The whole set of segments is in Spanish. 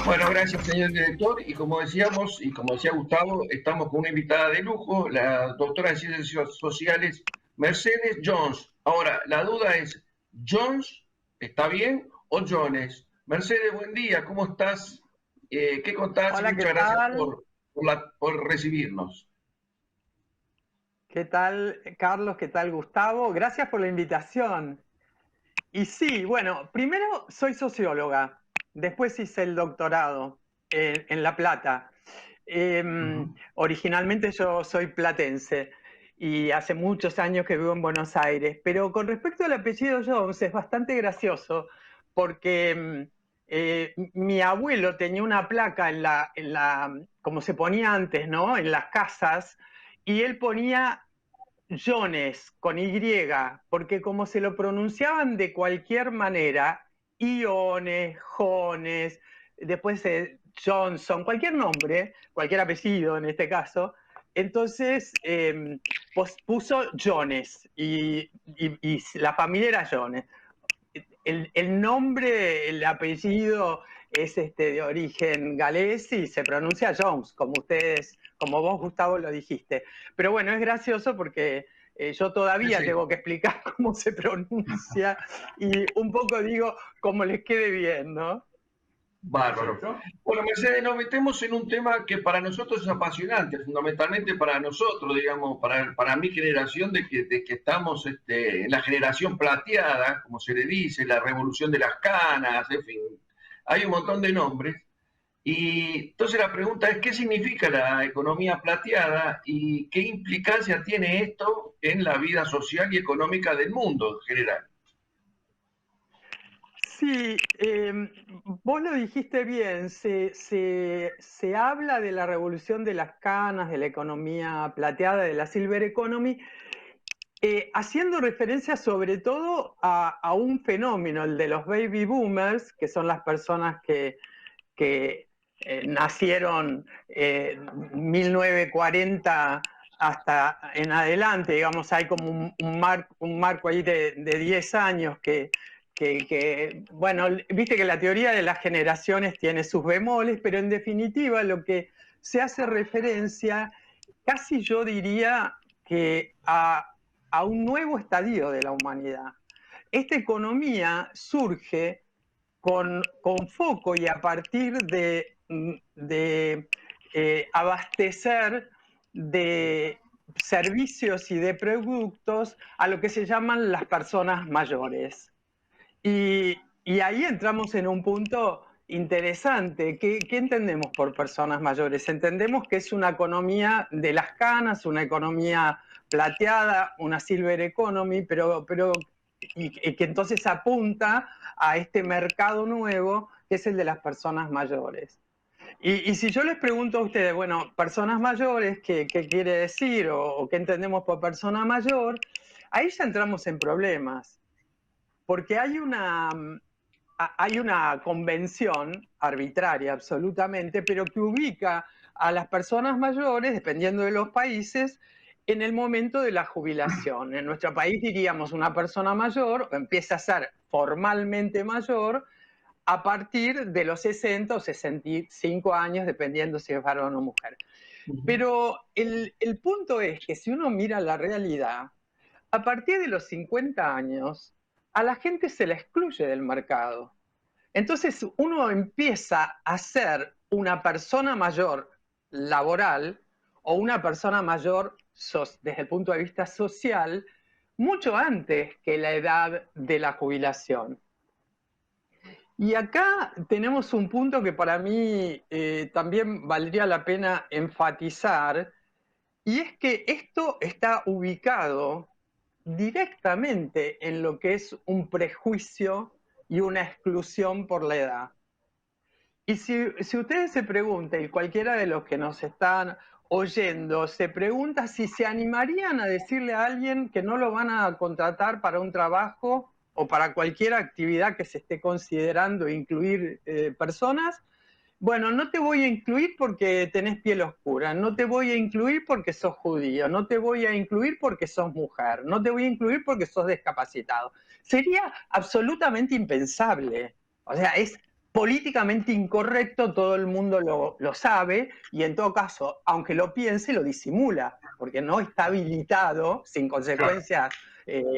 Bueno, gracias, señor director. Y como decíamos, y como decía Gustavo, estamos con una invitada de lujo, la doctora en Ciencias Sociales, Mercedes Jones. Ahora, la duda es, ¿Jones está bien o Jones? Mercedes, buen día, ¿cómo estás? ¿Qué contás? Y Hola, ¿qué muchas gracias tal? por recibirnos. ¿Qué tal, Carlos? ¿Qué tal, Gustavo? Gracias por la invitación. Y sí, bueno, primero soy socióloga, después hice el doctorado en La Plata. Ujú. Originalmente yo soy platense y hace muchos años que vivo en Buenos Aires, pero con respecto al apellido Jones es bastante gracioso porque mi abuelo tenía una placa como se ponía antes, ¿no? En las casas, y él ponía Jones con Y, porque como se lo pronunciaban de cualquier manera, Iones, Jones, después Johnson, cualquier nombre, cualquier apellido en este caso, entonces puso Jones y la familia era Jones. El nombre, el apellido es de origen galés y se pronuncia Jones, como ustedes, como vos, Gustavo, lo dijiste. Pero bueno, es gracioso porque yo Sí, todavía sí. tengo que explicar cómo se pronuncia y un poco digo cómo les quede bien, ¿no? Bárbaro. Bueno, Mercedes, nos metemos en un tema que para nosotros es apasionante, fundamentalmente para nosotros, digamos, para mi generación, de que estamos en la generación plateada, como se le dice, la revolución de las canas, en fin, hay un montón de nombres. Y entonces la pregunta es, ¿qué significa la economía plateada y qué implicancia tiene esto en la vida social y económica del mundo en general? Sí, vos lo dijiste bien, se habla de la revolución de las canas, de la economía plateada, de la Silver Economy, haciendo referencia sobre todo a un fenómeno, el de los baby boomers, que son las personas que nacieron 1940 hasta en adelante, digamos, hay como un marco ahí de 10 años bueno, viste que la teoría de las generaciones tiene sus bemoles, pero en definitiva lo que se hace referencia, casi yo diría que a un nuevo estadio de la humanidad. Esta economía surge con foco y a partir de abastecer de servicios y de productos a lo que se llaman las personas mayores. Y ahí entramos en un punto interesante. ¿Qué entendemos por personas mayores? Entendemos que es una economía de las canas, una economía plateada, una silver economy, y que entonces apunta a este mercado nuevo que es el de las personas mayores. Y si yo les pregunto a ustedes, bueno, personas mayores, ¿qué quiere decir o qué entendemos por persona mayor? Ahí ya entramos en problemas, porque hay una convención arbitraria absolutamente, pero que ubica a las personas mayores, dependiendo de los países, en el momento de la jubilación. En nuestro país diríamos una persona mayor empieza a ser formalmente mayor a partir de los 60 o 65 años, dependiendo si es varón o mujer. Pero el punto es que si uno mira la realidad, a partir de los 50 años, a la gente se la excluye del mercado. Entonces uno empieza a ser una persona mayor laboral o una persona mayor desde el punto de vista social mucho antes que la edad de la jubilación. Y acá tenemos un punto que para mí también valdría la pena enfatizar, y es que esto está ubicado directamente en lo que es un prejuicio y una exclusión por la edad. Y si ustedes se preguntan, y cualquiera de los que nos están oyendo se pregunta si se animarían a decirle a alguien que no lo van a contratar para un trabajo o para cualquier actividad que se esté considerando incluir personas, bueno, no te voy a incluir porque tenés piel oscura, no te voy a incluir porque sos judío, no te voy a incluir porque sos mujer, no te voy a incluir porque sos discapacitado. Sería absolutamente impensable. O sea, es políticamente incorrecto, todo el mundo lo sabe y en todo caso, aunque lo piense, lo disimula, porque no está habilitado, sin consecuencias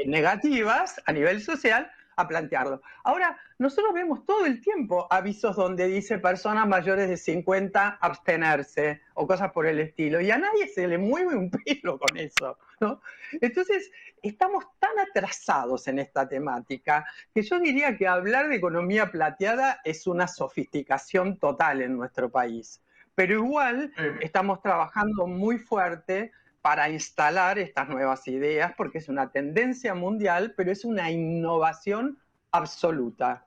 negativas a nivel social, a plantearlo. Ahora, nosotros vemos todo el tiempo avisos donde dice personas mayores de 50 abstenerse o cosas por el estilo, y a nadie se le mueve un pelo con eso, ¿no? Entonces, estamos tan atrasados en esta temática que yo diría que hablar de economía plateada es una sofisticación total en nuestro país. Pero igual estamos trabajando muy fuerte para instalar estas nuevas ideas, porque es una tendencia mundial, pero es una innovación absoluta.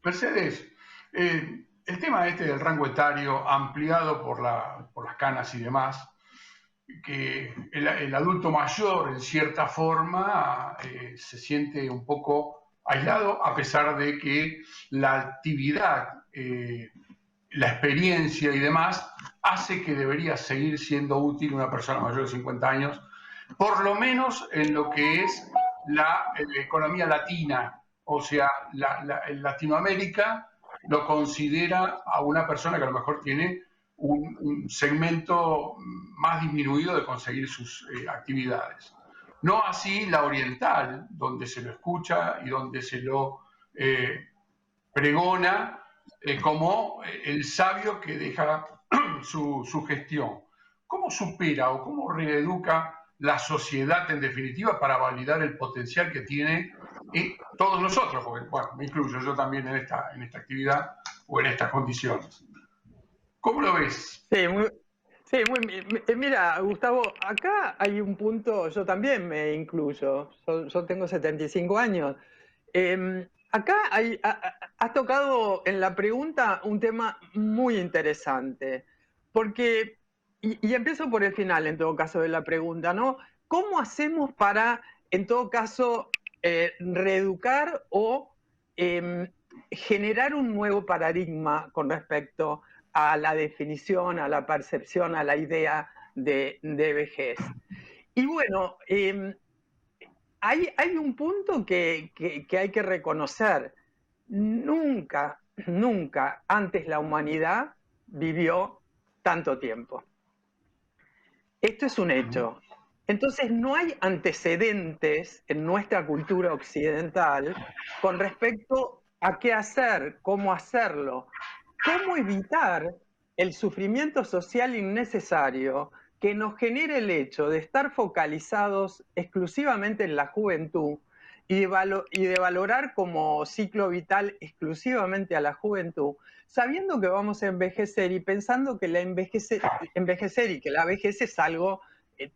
Mercedes, el tema este del rango etario ampliado por las canas y demás, que el adulto mayor en cierta forma se siente un poco aislado, a pesar de que la actividad, la experiencia y demás hace que debería seguir siendo útil una persona mayor de 50 años, por lo menos en lo que es la economía latina. O sea, Latinoamérica lo considera a una persona que a lo mejor tiene un segmento más disminuido de conseguir sus actividades. No así la oriental, donde se lo escucha y donde se lo pregona como el sabio que deja su gestión. ¿Cómo supera o cómo reeduca la sociedad en definitiva para validar el potencial que tiene todos nosotros? Porque, bueno, me incluyo yo también en esta actividad o en estas condiciones. ¿Cómo lo ves? Sí, mira, Gustavo, acá hay un punto, yo también me incluyo, yo tengo 75 años. Acá has tocado en la pregunta un tema muy interesante, porque, y empiezo por el final en todo caso de la pregunta, ¿no? ¿Cómo hacemos para, en todo caso, reeducar o generar un nuevo paradigma con respecto a la definición, a la percepción, a la idea de vejez? Y bueno, hay un punto que hay que reconocer. Nunca antes la humanidad vivió tanto tiempo. Esto es un hecho. Entonces no hay antecedentes en nuestra cultura occidental con respecto a qué hacer, cómo hacerlo, cómo evitar el sufrimiento social innecesario que nos genera el hecho de estar focalizados exclusivamente en la juventud y de valorar como ciclo vital exclusivamente a la juventud, sabiendo que vamos a envejecer y pensando que envejecer y que la vejez es algo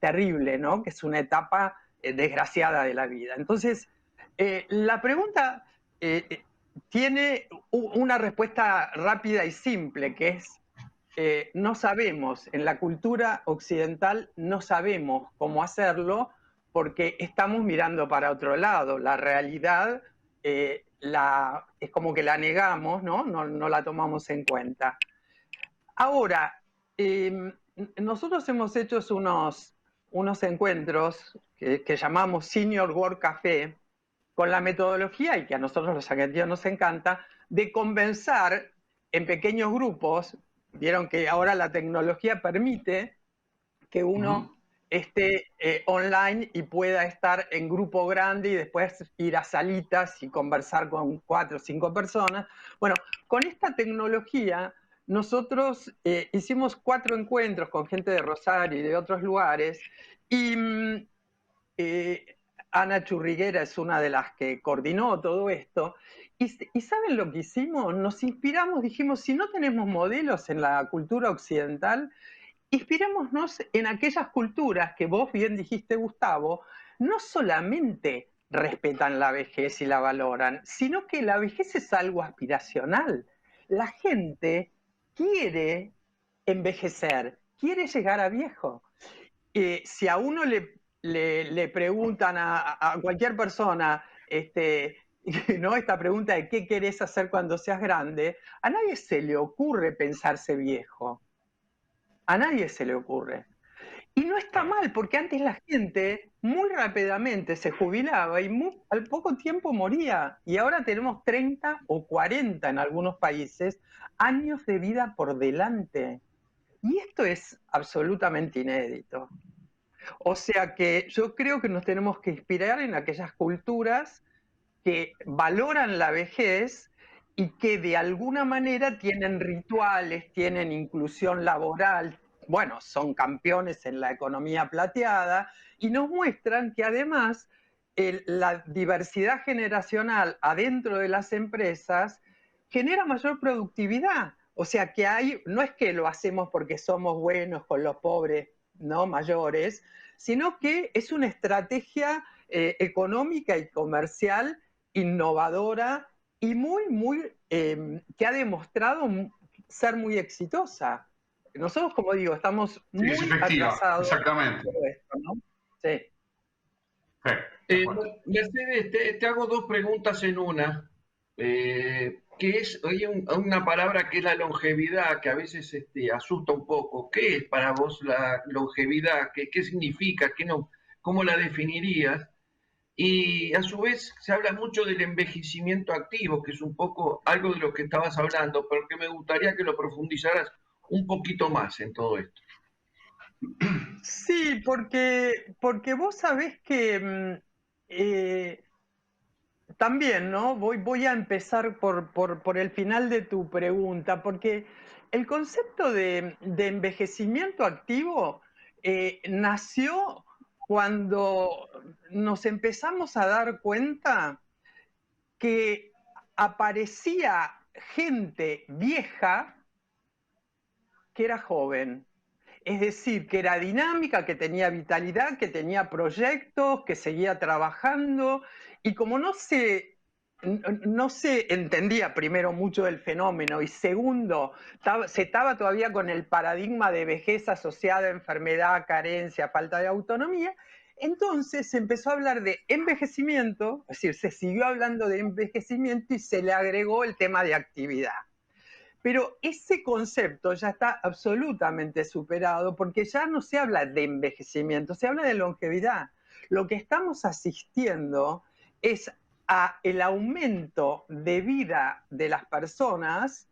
terrible, ¿no? Que es una etapa desgraciada de la vida. Entonces, la pregunta tiene una respuesta rápida y simple, que es no sabemos, en la cultura occidental no sabemos cómo hacerlo porque estamos mirando para otro lado. La realidad es como que la negamos, ¿no? No la tomamos en cuenta. Ahora, nosotros hemos hecho unos encuentros que llamamos Senior Work Café, con la metodología, y que a nosotros los argentinos nos encanta, de conversar en pequeños grupos. Vieron que ahora la tecnología permite que uno esté online y pueda estar en grupo grande y después ir a salitas y conversar con 4 o 5 personas. Bueno, con esta tecnología nosotros hicimos 4 encuentros con gente de Rosario y de otros lugares, y Ana Churriguera es una de las que coordinó todo esto. ¿Y saben lo que hicimos? Nos inspiramos, dijimos, si no tenemos modelos en la cultura occidental, inspirémonos en aquellas culturas que vos bien dijiste, Gustavo, no solamente respetan la vejez y la valoran, sino que la vejez es algo aspiracional. La gente quiere envejecer, quiere llegar a viejo. Si a uno le preguntan a cualquier persona, ¿no? Esta pregunta de qué querés hacer cuando seas grande, a nadie se le ocurre pensarse viejo. A nadie se le ocurre. Y no está mal, porque antes la gente muy rápidamente se jubilaba y al poco tiempo moría. Y ahora tenemos 30 o 40 en algunos países años de vida por delante. Y esto es absolutamente inédito. O sea que yo creo que nos tenemos que inspirar en aquellas culturas que valoran la vejez y que de alguna manera tienen rituales, tienen inclusión laboral, bueno, son campeones en la economía plateada y nos muestran que además la diversidad generacional adentro de las empresas genera mayor productividad. O sea que no es que lo hacemos porque somos buenos con los pobres, ¿no?, mayores, sino que es una estrategia económica y comercial innovadora y que ha demostrado ser muy exitosa. Nosotros, como digo, estamos Sí, es muy efectiva, atrasados exactamente. en todo esto, ¿no? Sí. Mercedes, te hago dos preguntas en una. Hay una palabra que es la longevidad, que a veces asusta un poco. ¿Qué es para vos la longevidad? ¿Qué significa? ¿Cómo la definirías? Y a su vez se habla mucho del envejecimiento activo, que es un poco algo de lo que estabas hablando, pero que me gustaría que lo profundizaras un poquito más en todo esto. Sí, porque vos sabés que también, ¿no? Voy a empezar por el final de tu pregunta, porque el concepto de envejecimiento activo nació cuando nos empezamos a dar cuenta que aparecía gente vieja que era joven. Es decir, que era dinámica, que tenía vitalidad, que tenía proyectos, que seguía trabajando. Y como no se entendía primero mucho del fenómeno y segundo, se estaba todavía con el paradigma de vejez asociada a enfermedad, carencia, falta de autonomía, entonces se empezó a hablar de envejecimiento, es decir, se siguió hablando de envejecimiento y se le agregó el tema de actividad. Pero ese concepto ya está absolutamente superado porque ya no se habla de envejecimiento, se habla de longevidad. Lo que estamos asistiendo es a el aumento de vida de las personas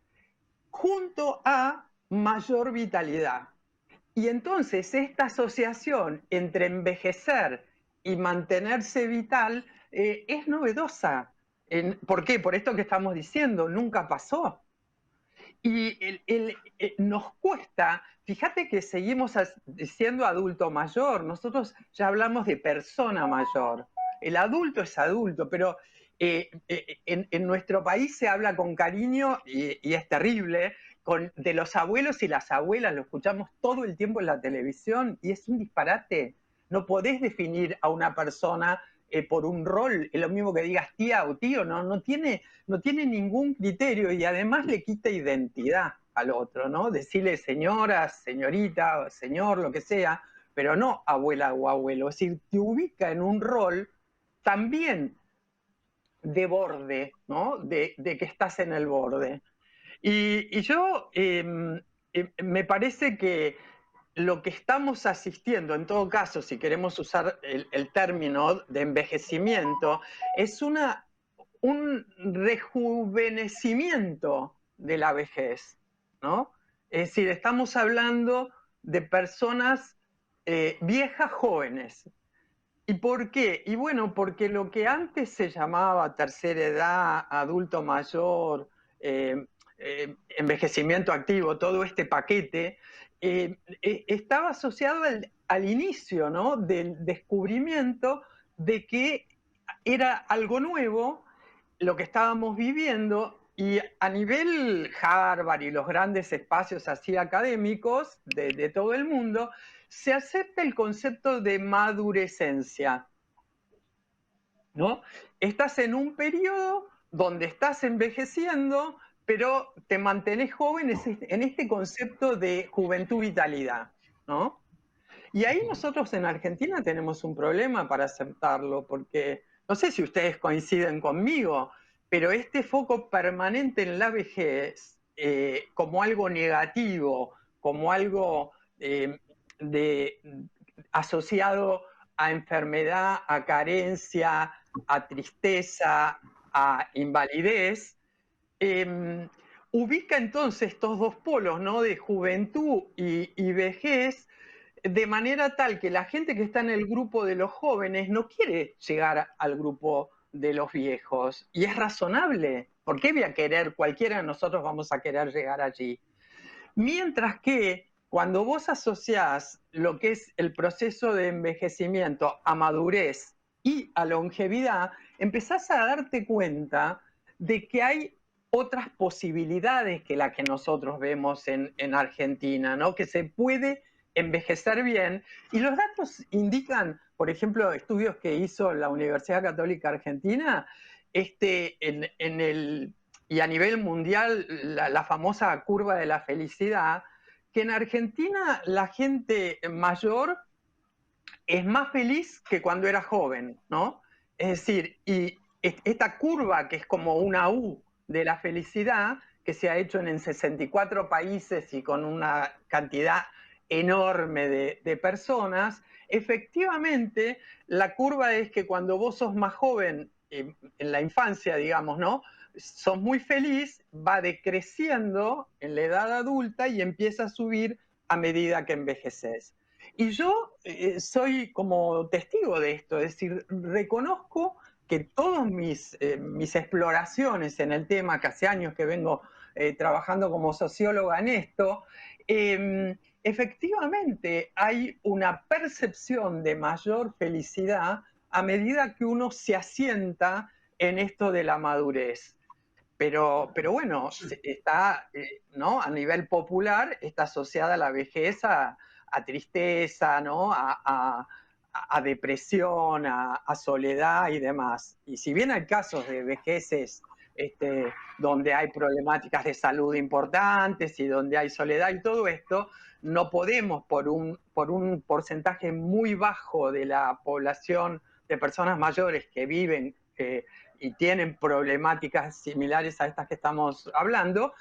junto a mayor vitalidad. Y entonces esta asociación entre envejecer y mantenerse vital es novedosa. ¿Por qué? Por esto que estamos diciendo, nunca pasó. Y nos cuesta, fíjate que seguimos diciendo adulto mayor, nosotros ya hablamos de persona mayor. El adulto es adulto, pero en nuestro país se habla con cariño y es terrible, de los abuelos y las abuelas, lo escuchamos todo el tiempo en la televisión y es un disparate. No podés definir a una persona por un rol, es lo mismo que digas tía o tío, no tiene ningún criterio y además le quita identidad al otro, ¿no? Decirle señora, señorita, señor, lo que sea, pero no abuela o abuelo. Es decir, te ubica en un rol también de borde, ¿no? De que estás en el borde. Y yo me parece que lo que estamos asistiendo, en todo caso, si queremos usar el término de envejecimiento, es un rejuvenecimiento de la vejez, ¿no? Es decir, estamos hablando de personas viejas jóvenes. ¿Y por qué? Y bueno, porque lo que antes se llamaba tercera edad, adulto mayor, envejecimiento activo, todo este paquete, estaba asociado al inicio, ¿no?, del descubrimiento de que era algo nuevo lo que estábamos viviendo y a nivel Harvard y los grandes espacios así académicos de todo el mundo, se acepta el concepto de madurescencia, ¿no? Estás en un periodo donde estás envejeciendo, pero te mantenés joven en este concepto de juventud-vitalidad, ¿no? Y ahí nosotros en Argentina tenemos un problema para aceptarlo, porque no sé si ustedes coinciden conmigo, pero este foco permanente en la vejez como algo negativo, como algo asociado a enfermedad, a carencia, a tristeza, a invalidez, ubica entonces estos dos polos, ¿no? De juventud y vejez, de manera tal que la gente que está en el grupo de los jóvenes no quiere llegar al grupo de los viejos. Y es razonable. ¿Por qué voy a querer? Cualquiera de nosotros vamos a querer llegar allí. Mientras que cuando vos asociás lo que es el proceso de envejecimiento a madurez y a longevidad, empezás a darte cuenta de que hay otras posibilidades que las que nosotros vemos en Argentina, ¿no? Que se puede envejecer bien. Y los datos indican, por ejemplo, estudios que hizo la Universidad Católica Argentina, y a nivel mundial, la famosa curva de la felicidad, que en Argentina la gente mayor es más feliz que cuando era joven, ¿no? Es decir, y esta curva que es como una U de la felicidad, que se ha hecho en 64 países y con una cantidad enorme de personas, efectivamente la curva es que cuando vos sos más joven, en la infancia, digamos, ¿no? Sos muy feliz, va decreciendo en la edad adulta y empieza a subir a medida que envejeces. Y yo soy como testigo de esto, es decir, reconozco que todas mis exploraciones en el tema, que hace años que vengo trabajando como socióloga en esto, efectivamente hay una percepción de mayor felicidad a medida que uno se asienta en esto de la madurez. Pero bueno, está, ¿no? A nivel popular está asociada la vejez a tristeza, ¿no? A depresión, a soledad y demás. Y si bien hay casos de vejeces donde hay problemáticas de salud importantes y donde hay soledad y todo esto, no podemos, por un porcentaje muy bajo de la población de personas mayores que viven y tienen problemáticas similares a estas que estamos hablando,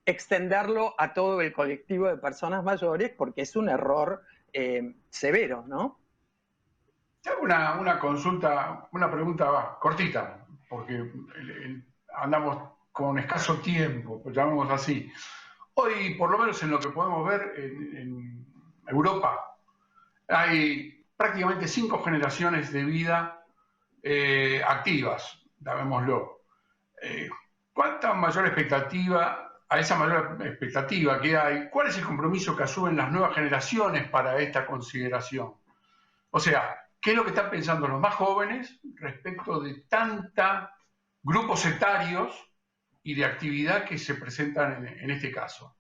extenderlo a todo el colectivo de personas mayores, porque es un error severo, ¿no? Te hago una consulta, una pregunta cortita, porque andamos con escaso tiempo, pues llamémoslo así. Hoy, por lo menos en lo que podemos ver en Europa, hay prácticamente 5 generaciones de vida activas, llamémoslo. ¿Cuánta mayor expectativa, a esa mayor expectativa que hay, cuál es el compromiso que asumen las nuevas generaciones para esta consideración? O sea, ¿qué es lo que están pensando los más jóvenes respecto de tanta grupos etarios y de actividad que se presentan en este caso?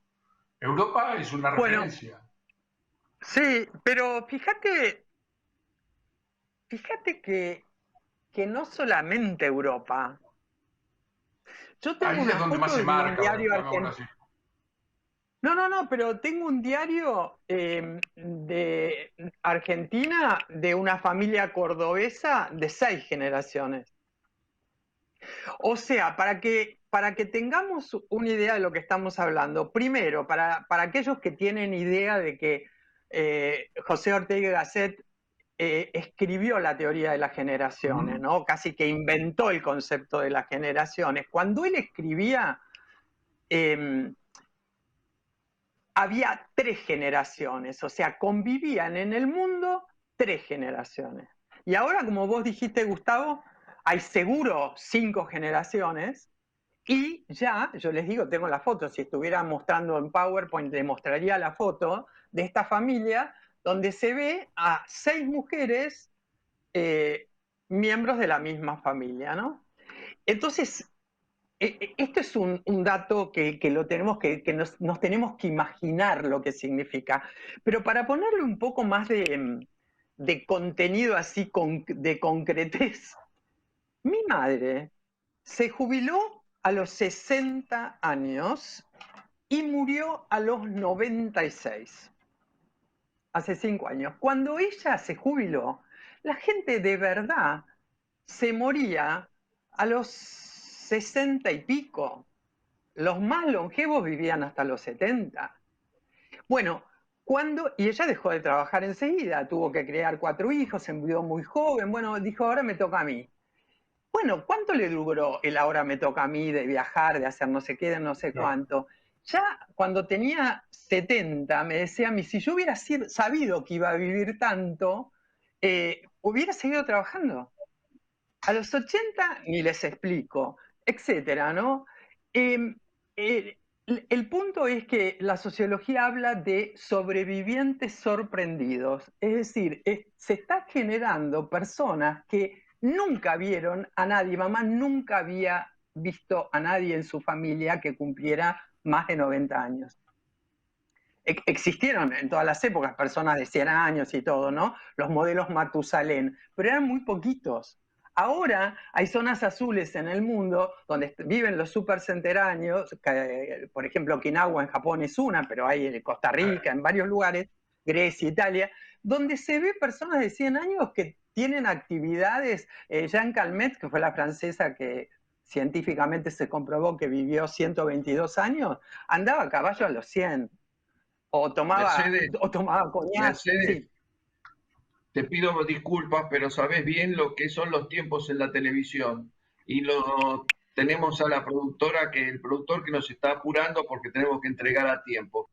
Europa es una referencia. Bueno, sí, pero fíjate que no solamente Europa. Yo tengo Ahí es una donde más foto se de un marca, diario llamémoslo argentino. así. No, pero tengo un diario de Argentina de una familia cordobesa de 6 generaciones. O sea, para que tengamos una idea de lo que estamos hablando, primero, para aquellos que tienen idea de que José Ortega y Gasset escribió la teoría de las generaciones, ¿no? Casi que inventó el concepto de las generaciones. Cuando él escribía, había 3 generaciones, o sea, convivían en el mundo 3 generaciones. Y ahora, como vos dijiste, Gustavo, hay seguro 5 generaciones. Y ya, yo les digo, tengo la foto, si estuviera mostrando en PowerPoint, le mostraría la foto de esta familia donde se ve a 6 mujeres miembros de la misma familia, ¿no? Entonces, esto es un dato que lo tenemos que nos tenemos que imaginar lo que significa. Pero para ponerle un poco más de contenido así, de concretez, mi madre se jubiló a los 60 años y murió a los 96, hace 5 años. Cuando ella se jubiló, la gente de verdad se moría a los 60 y pico. Los más longevos vivían hasta los 70. Bueno, Y ella dejó de trabajar enseguida, tuvo que criar 4 hijos, se envió muy joven, bueno, dijo, ahora me toca a mí. Bueno, ¿cuánto le duró el ahora me toca a mí de viajar, de hacer no sé qué, de no sé cuánto? Ya cuando tenía 70 me decía a mí, si yo hubiera sabido que iba a vivir tanto, hubiera seguido trabajando. A los 80 ni les explico, etcétera, ¿no? El punto es que la sociología habla de sobrevivientes sorprendidos, es decir, se está generando personas que nunca vieron a nadie, mamá nunca había visto a nadie en su familia que cumpliera más de 90 años. Existieron en todas las épocas personas de 100 años y todo, ¿no? Los modelos Matusalén, pero eran muy poquitos. Ahora hay zonas azules en el mundo donde viven los supercentenáneos, por ejemplo, Okinawa en Japón es una, pero hay en Costa Rica, en varios lugares, Grecia, Italia, donde se ve personas de 100 años que tienen actividades. Jeanne Calment, que fue la francesa que científicamente se comprobó que vivió 122 años, andaba a caballo a los 100. O tomaba coñac. Sí. Te pido disculpas, pero sabes bien lo que son los tiempos en la televisión. Y tenemos a la productora, el productor que nos está apurando porque tenemos que entregar a tiempo.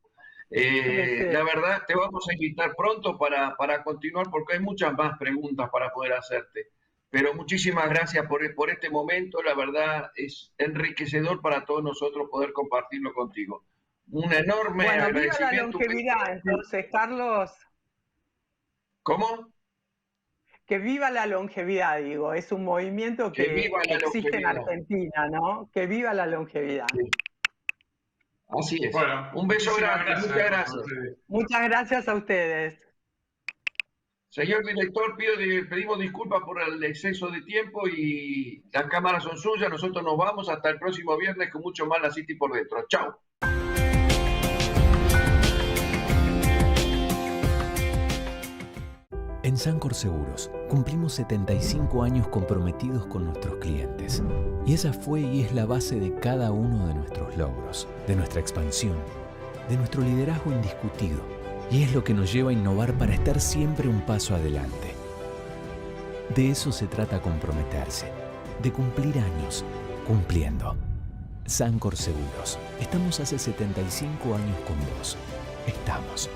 La verdad, te vamos a invitar pronto para continuar porque hay muchas más preguntas para poder hacerte. Pero muchísimas gracias por este momento. La verdad es enriquecedor para todos nosotros poder compartirlo contigo. Un enorme agradecimiento. Viva la longevidad, entonces, Carlos. ¿Cómo? Que viva la longevidad, digo. Es un movimiento que existe en Argentina, ¿no? Que viva la longevidad. Sí. Así es. Bueno, un beso grande. Muchas gracias. Muchas gracias a ustedes. Señor director, pedimos disculpas por el exceso de tiempo y las cámaras son suyas. Nosotros nos vamos hasta el próximo viernes con mucho más La City por dentro. Chao. En Sancor Seguros cumplimos 75 años comprometidos con nuestros clientes. Y esa fue y es la base de cada uno de nuestros logros, de nuestra expansión, de nuestro liderazgo indiscutido. Y es lo que nos lleva a innovar para estar siempre un paso adelante. De eso se trata comprometerse, de cumplir años, cumpliendo. Sancor Seguros. Estamos hace 75 años con vos. Estamos.